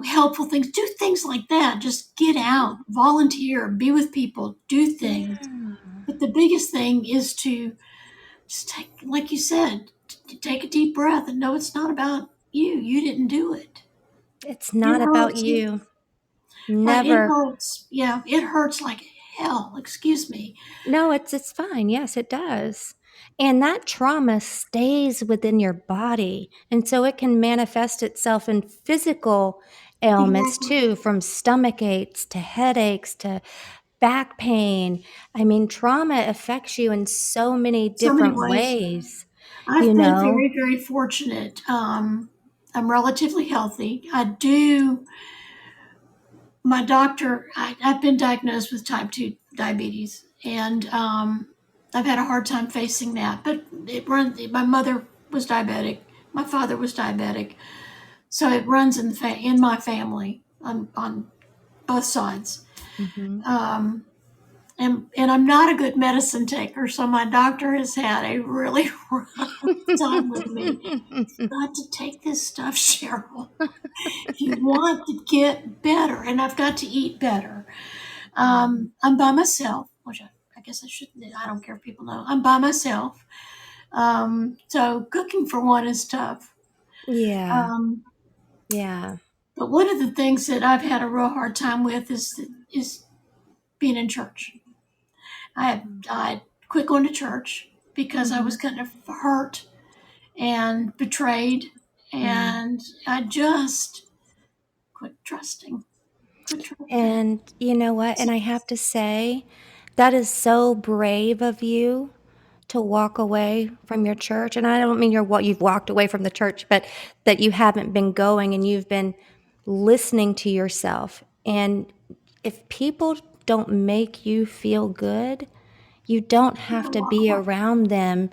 helpful things. Do things like that. Just get out, volunteer, be with people, do things. Yeah. But the biggest thing is to just take, like you said, take a deep breath and know it's not about you. You didn't do it. It's It not about hurts. you. But it Never. hurts. Yeah, it hurts like hell. Excuse me. No, it's fine. Yes, it does. And that trauma stays within your body. And so it can manifest itself in physical ailments Exactly. too, from stomach aches to headaches to back pain. I mean, trauma affects you in so many So many different ways. ways, you I've been know? very, very fortunate. I'm relatively healthy. I do. My doctor. I've been diagnosed with type 2 diabetes, and I've had a hard time facing that. But it runs. My mother was diabetic. My father was diabetic. So it runs in my family on both sides. Mhm. Um, and I'm not a good medicine taker, so my doctor has had a really rough time with me. You've got to take this stuff, Cheryl. If you want to get better, and I've got to eat better. I'm by myself, which I guess I shouldn't. I don't care if people know. I'm by myself. So cooking for one is tough. Yeah. Um, Yeah. but one of the things that I've had a real hard time with is being in church. I quit going to church because I was Mhm. kind of hurt and betrayed, Mm. and I just quit trusting. Quit trusting. And you know what? And I have to say, that is so brave of you to walk away from your church. And I don't mean you've walked away from the church, but that you haven't been going and you've been listening to yourself. And if people don't make you feel good, you don't have to Walk be away. around them,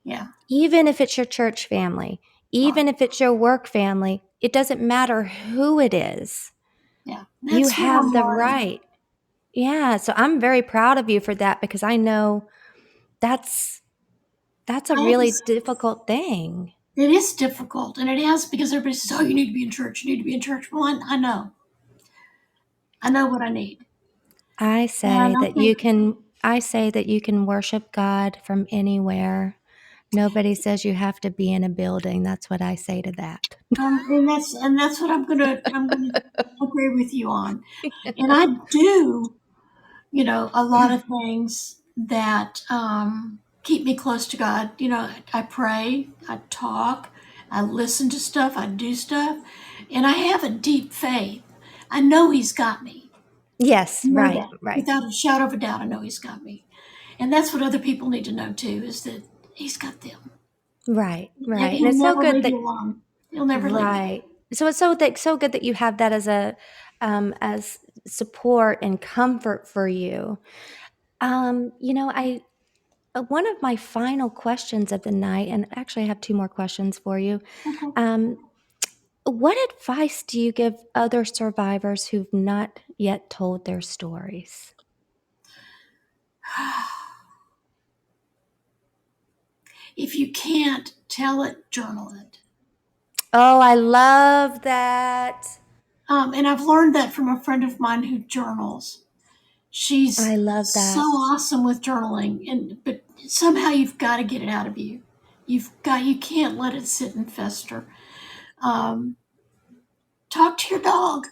Yeah, even if it's your church family, right. even if it's your work family. It doesn't matter who it is. Yeah, You that's what have I'm the learning. right. Yeah, so I'm very proud of you for that because I know that's that's a I have really this, difficult thing. it is difficult, and it has because everybody says, "Oh, you need to be in church. You need to be in church." Well, I know. I know what I need, I and say I that you think, can I say that you can worship God from anywhere. Nobody says you have to be in a building. That's what I say to that. and that's what I'm gonna agree with you on. And I do, a lot of things that keep me close to God. I pray, I talk, I listen to stuff, I do stuff, and I have a deep faith. I know He's got me. I Yes, know right, that right, without a shadow of a doubt. I know He's got me, and that's what other people need to know too. Is that He's got them, right, and right. And He'll it's so never good leave that you alone. He'll never leave you. right. So it's so good that you have that as support and comfort for you. I one of my final questions of the night, and actually I have two more questions for you. Okay. Um, what advice do you give other survivors who've not yet told their stories? If you can't tell it, journal it. Oh, I love that. And I've learned that from a friend of mine who journals. I She's love so that. awesome with journaling, but somehow you've got to get it out of you. You can't let it sit and fester. Um, Talk to your dog.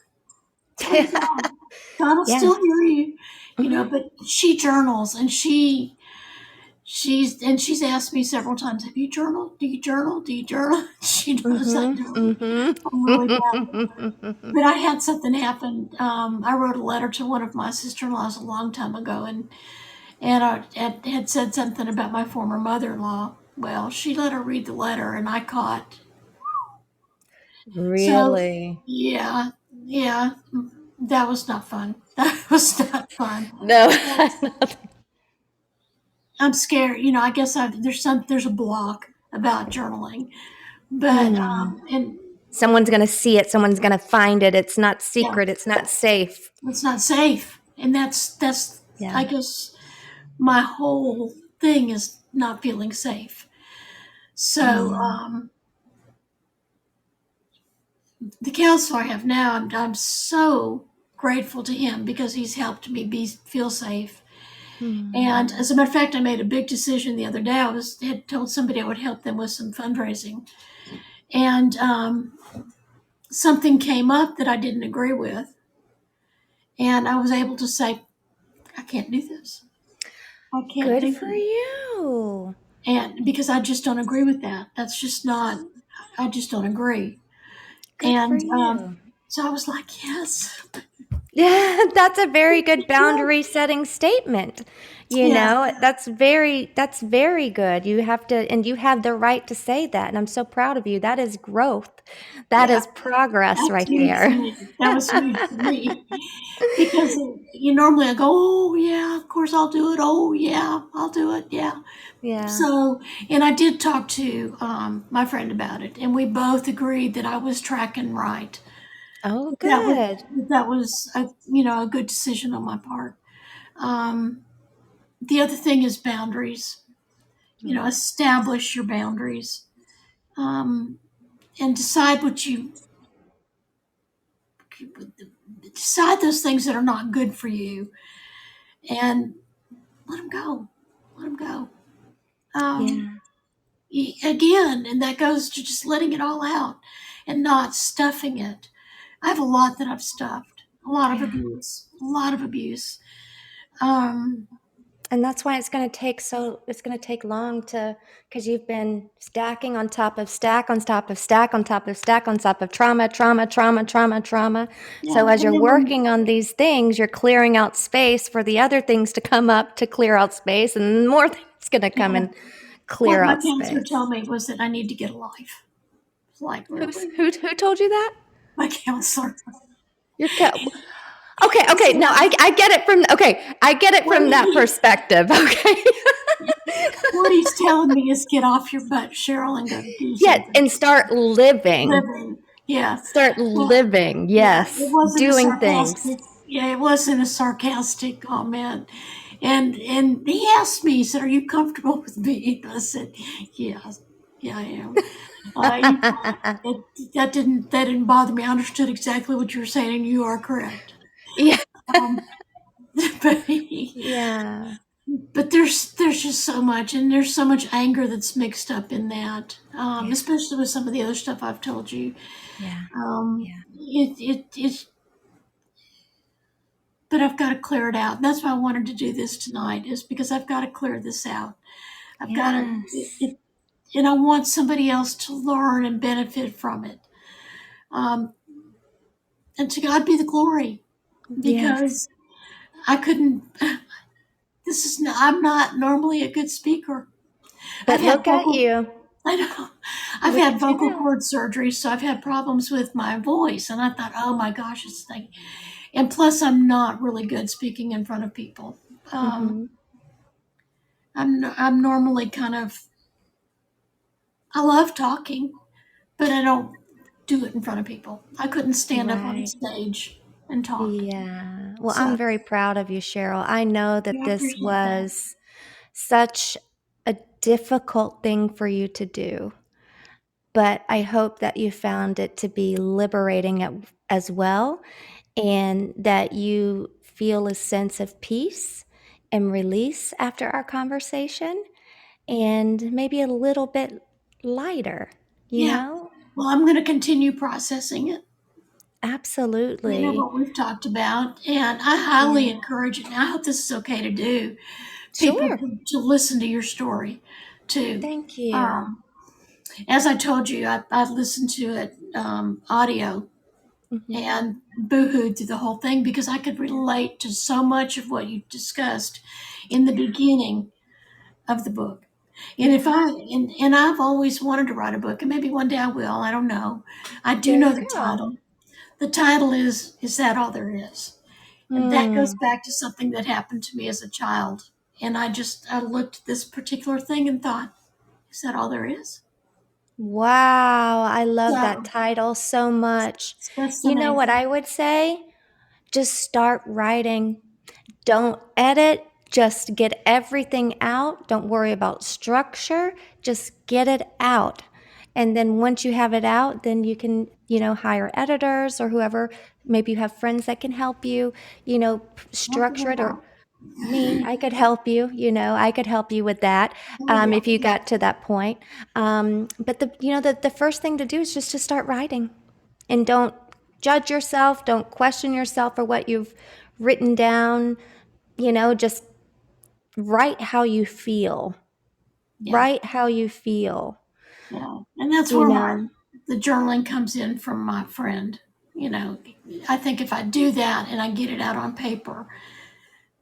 Tell your dog. God will Yeah. still hear you, Mhm. But she journals, and she's asked me several times, "Have you journaled? Do you journal? Do you journal?" She knows I Mhm. don't. Mhm. I'm really bad. But I had something happen. I wrote a letter to one of my sister-in-laws a long time ago, and I had said something about my former mother-in-law. Well, she let her read the letter, and I caught. So, Really? yeah, yeah, that was not fun. That was not fun. No. I'm scared. I guess there's a block about journaling, but Hmm. and Someone's going to see it. Someone's going to find it. It's not yeah, secret. It's not safe. it's not safe, and that's Yeah. I guess my whole thing is not feeling safe. So Mm. the counselor I have now, I'm so grateful to him because he's helped me feel safe. And Hmm. as a matter of fact, I made a big decision the other day. Had told somebody I would help them with some fundraising, and something came up that I didn't agree with, and I was able to say, I can't do this. I can't Good do for this, you. and because I just don't agree with that. That's just not. I just don't agree. Good for And you. so I was like, yes, Yeah, that's a very good boundary setting statement. yeah, That's very good. You have to, and you have the right to say that. And I'm so proud of you. That is growth. That yeah. is progress That's right huge for there. me. That was huge for me because normally I go, oh yeah, of course I'll do it. Oh yeah, I'll do it. Yeah. Yeah. So, and I did talk to my friend about it, and we both agreed that I was tracking right. Oh, That was good. that was a a good decision on my part. Um, the other thing is boundaries. Yeah. Establish your boundaries, um, and decide those things that are not good for you, and let them go. Let them go. Um, Yeah. Again, and that goes to just letting it all out and not stuffing it. I have a lot that I've stuffed, Yeah. a lot of abuse. Um, And that's why it's going to take long to, because you've been stacking on top of stack on top of stack on top of stack on top of trauma, trauma, trauma, trauma, trauma. So yeah, as and you're then when working on these things, you're clearing out space for the other things to come up to clear out space, and more things going to come yeah, and what clear my out counselor space. told me was that I need to get a life. It's like really, Who told you that? my counselor. Your okay, He okay. said, No, I get it from I get it what from that perspective. Okay. what he's telling me is get off your butt, Cheryl, and go do Yeah, something. and start living. Living. Yeah. Start Well, living. yeah, it Yes. wasn't a Doing things. sarcastic. Yeah, it wasn't a sarcastic comment. And he asked me, he said, "Are you comfortable with me?" And I said, "Yeah, yeah, I am." You, that didn't bother me. I understood exactly what you were saying, and you are correct. Yeah. Um, but Yeah. there's just so much, and there's so much anger that's mixed up in that, Yeah. especially with some of the other stuff I've told you. Yeah. Yeah. It's but I've got to clear it out. That's why I wanted to do this tonight, is because I've got to clear this out. I've got to, Yes. and I want somebody else to learn and benefit from it. Um, and to God be the glory, Yes. because I couldn't. I'm not normally a good speaker. I've But had look at vocal. you. I know. I've Look had at you vocal now. cord surgery, so I've had problems with my voice, and I thought, oh my gosh, it's like, and plus I'm not really good speaking in front of people. Um, Mm-hmm. I'm normally kind of, I love talking, but I don't do it in front of people. I couldn't stand up on a Right. stage and talk. Yeah. Well, I'm So very proud of you, Cheryl. I know yeah, that I this appreciate that. was such a difficult thing for you to do, but I hope that you found it to be liberating as well, and that you feel a sense of peace and release after our conversation, and maybe a little bit lighter, you Yeah. know? Well, I'm going to continue processing it. Absolutely. What we've talked about, and I highly Yeah. encourage it. And I hope this is okay to do. People Sure. to listen to your story, too. Thank you. Um, as I told you, I listened to it audio Mhm. and boohooed through the whole thing because I could relate to so much of what you discussed in the Yeah. beginning of the book. Yeah. And I've always wanted to write a book, and maybe one day I will. I don't know. I do There know you the go. title. The title is that all there is, and that goes Mm. back to something that happened to me as a child. And I looked at this particular thing and thought, is that all there is? Wow, I love that So title so much. that's the You know name. what I would say? Just start writing. Don't edit, just get everything out. Don't worry about structure, just get it out. And then once you have it out, then you can, hire editors or whoever. Maybe you have friends that can help you, I'll figure structure it it, or out. me, I could help you, I could help you with that, Oh yeah, if you got to that point. But the first thing to do is just to start writing, and don't judge yourself, don't question yourself for what you've written down. Just write how you feel. yeah, Write how you feel, yeah. And that's you where know. the journaling comes in from my friend. You know, I think if I do that and I get it out on paper,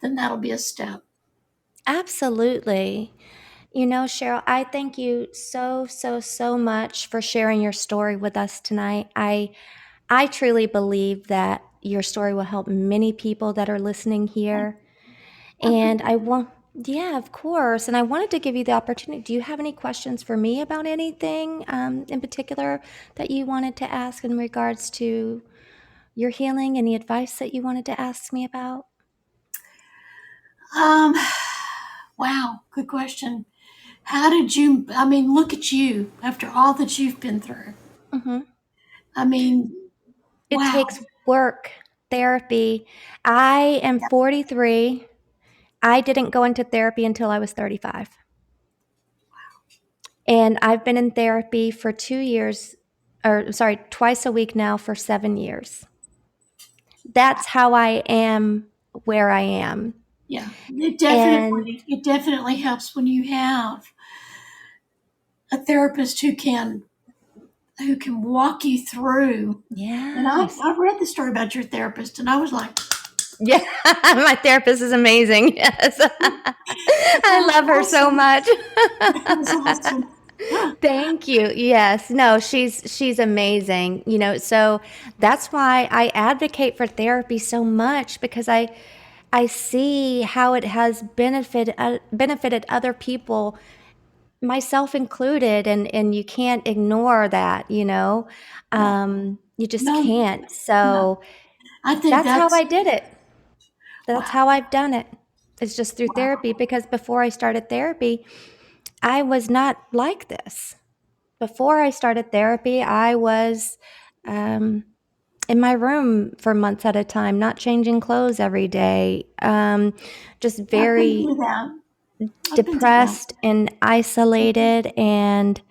then that'll be a step. Absolutely. Cheryl, I thank you so, so, so much for sharing your story with us tonight. I truly believe that your story will help many people that are listening here. And I want, yeah, of course. And I wanted to give you the opportunity. Do you have any questions for me about anything in particular that you wanted to ask in regards to your healing? Any advice that you wanted to ask me about? Um, wow, good question. How did you, I mean, look at you after all that you've been through. Hmm. I mean, It wow. takes work, therapy. I am 43. I didn't go into therapy until I was 35. And I've been in therapy for 2 years, or sorry, twice a week now for 7 years. That's how I am where I am. Yeah, And it definitely helps when you have a therapist who can walk you through. And yes. I've read the story about your therapist, and I was like, Yeah, my therapist is amazing. Yes. I "That's love her so awesome! much. That's awesome!" Thank you. Yes. No, she's amazing. So that's why I advocate for therapy so much because I see how it has benefited other people, myself included, and you can't ignore that. Yeah, You just no, can't. no. So I think that's how that's I did it. That's wow, how I've done it. It's just through wow. therapy because before I started therapy, I was not like this. Before I started therapy, I was um, in my room for months at a time, not changing clothes every day, just I've been very through that. I've been through that. depressed and isolated. And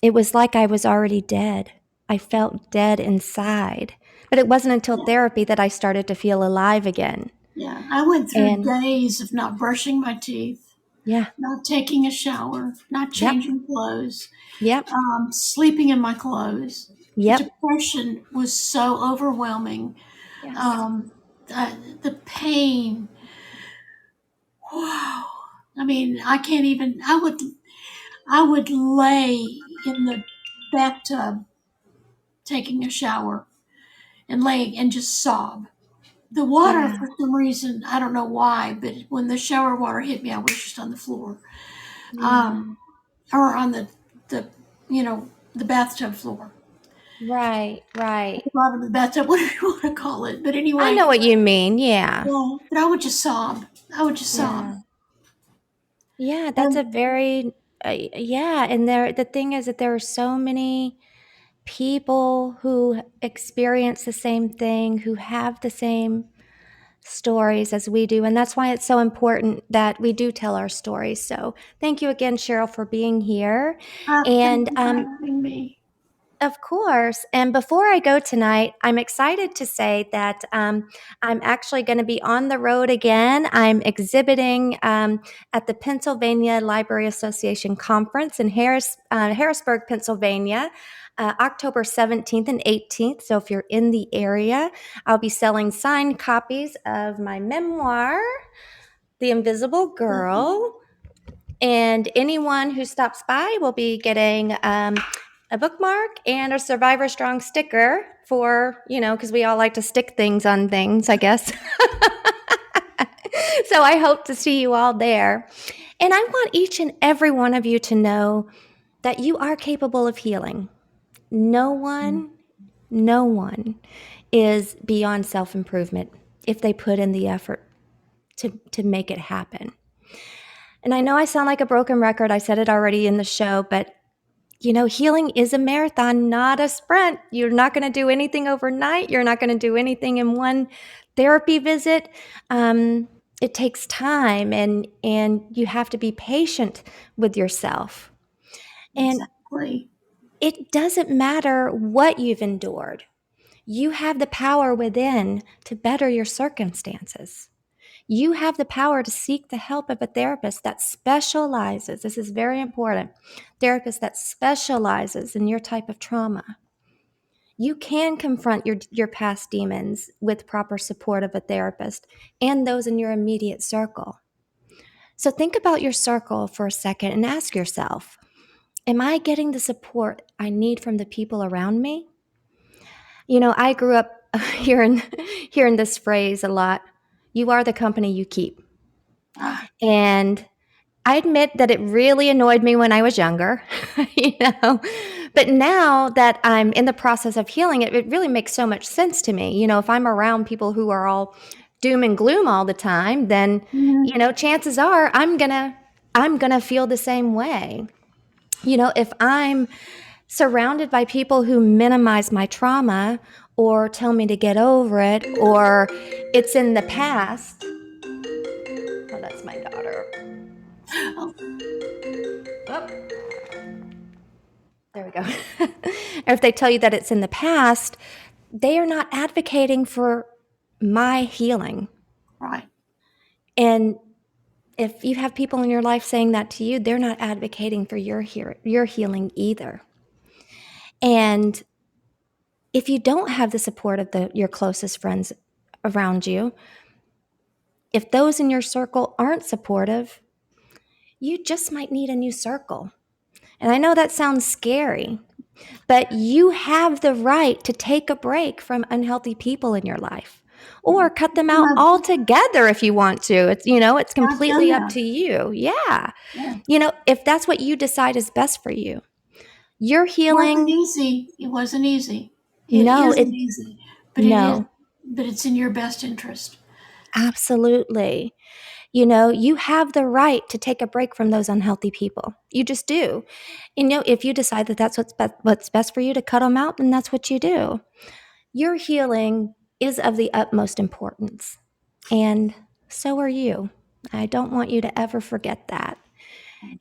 it was like I was already dead. I felt dead inside. But it wasn't until Yeah, therapy that I started to feel alive again. yeah. I went through And days of not brushing my teeth, yeah, not taking a shower, not yep, changing clothes, yep, sleeping in my clothes. The yep, depression was so overwhelming. yes, Um, the pain. Wow. I mean, I can't even. I would lay in the bathtub taking a shower and lay and just sob. The water, yeah, for some reason, I don't know why, but when the shower water hit me, I was just on the floor, yeah. um, or on the you know the bathtub floor, Right, at right. the bottom of the bathtub, whatever you want to call it. But I anyway, know what you mean. Yeah. yeah. But I would just sob. I would just sob. Yeah. Yeah, that's a And very yeah, and the thing is that there are so many people who experience the same thing, who have the same stories as we do, and that's why it's so important that we do tell our stories. So, thank you again, Cheryl, for being here. thank And you for having me. of course. And before I go tonight, I'm excited to say that I'm actually going to be on the road again. I'm exhibiting at the Pennsylvania Library Association Conference in Harrisburg, Pennsylvania. October 17th and 18th. So, if you're in the area, I'll be selling signed copies of my memoir, The Invisible Girl, and anyone who stops by will be getting a bookmark and a Survivor Strong sticker because we all like to stick things on things, I guess. So I hope to see you all there. And I want each and every one of you to know that you are capable of healing. No one, no one is beyond self improvement if they put in the effort to make it happen. And I know I sound like a broken record. I said it already in the show, but healing is a marathon, not a sprint. You're not going to do anything overnight. You're not going to do anything in one therapy visit. It takes time, and you have to be patient with yourself. And Exactly. it doesn't matter what you've endured. You have the power within to better your circumstances. You have the power to seek the help of a therapist that specializes, this is very important, therapist that specializes in your type of trauma. You can confront your past demons with proper support of a therapist and those in your immediate circle. So think about your circle for a second and ask yourself, am I getting the support I need from the people around me? I grew up hearing this phrase a lot. You are the company you keep. Ah, And I admit that it really annoyed me when I was younger, you know. But now that I'm in the process of healing, it really makes so much sense to me. If I'm around people who are all doom and gloom all the time, then mhm. chances are I'm gonna feel the same way. If I'm surrounded by people who minimize my trauma or tell me to get over it or it's in the past. Oh, that's my daughter. Oh, Oh, there we go. Or if they tell you that it's in the past, they are not advocating for my healing. right. And if you have people in your life saying that to you, they're not advocating for your healing either. And if you don't have the support of your closest friends around you, if those in your circle aren't supportive, you just might need a new circle. And I know that sounds scary, but you have the right to take a break from unhealthy people in your life or cut them out I've, altogether if you want to. It's I've done completely up that. to you. Yeah. Yeah. If that's what you decide is best for you. Your It wasn't healing, easy. It wasn't easy. It no, isn't easy, but it is. no, But it's in your best interest. absolutely. You have the right to take a break from those unhealthy people. You just do. If you decide that that's what's best for you to cut them out, then that's what you do. Your healing is of the utmost importance, and so are you. I don't want you to ever forget that.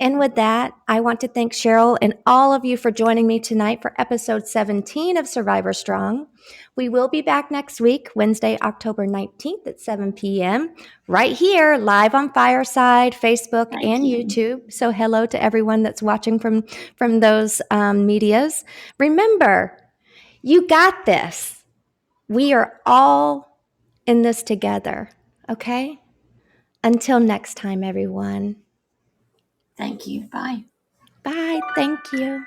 And with that, I want to thank Cheryl and all of you for joining me tonight for episode 17 of Survivor Strong. We will be back next week, Wednesday, October 19th at 7 p.m., right here, live on Fireside, Facebook, Thank and you. YouTube. So, hello to everyone that's watching from those medias. Remember, you got this. We are all in this together, okay? Until next time, everyone. Thank you. Bye. Bye. Thank you.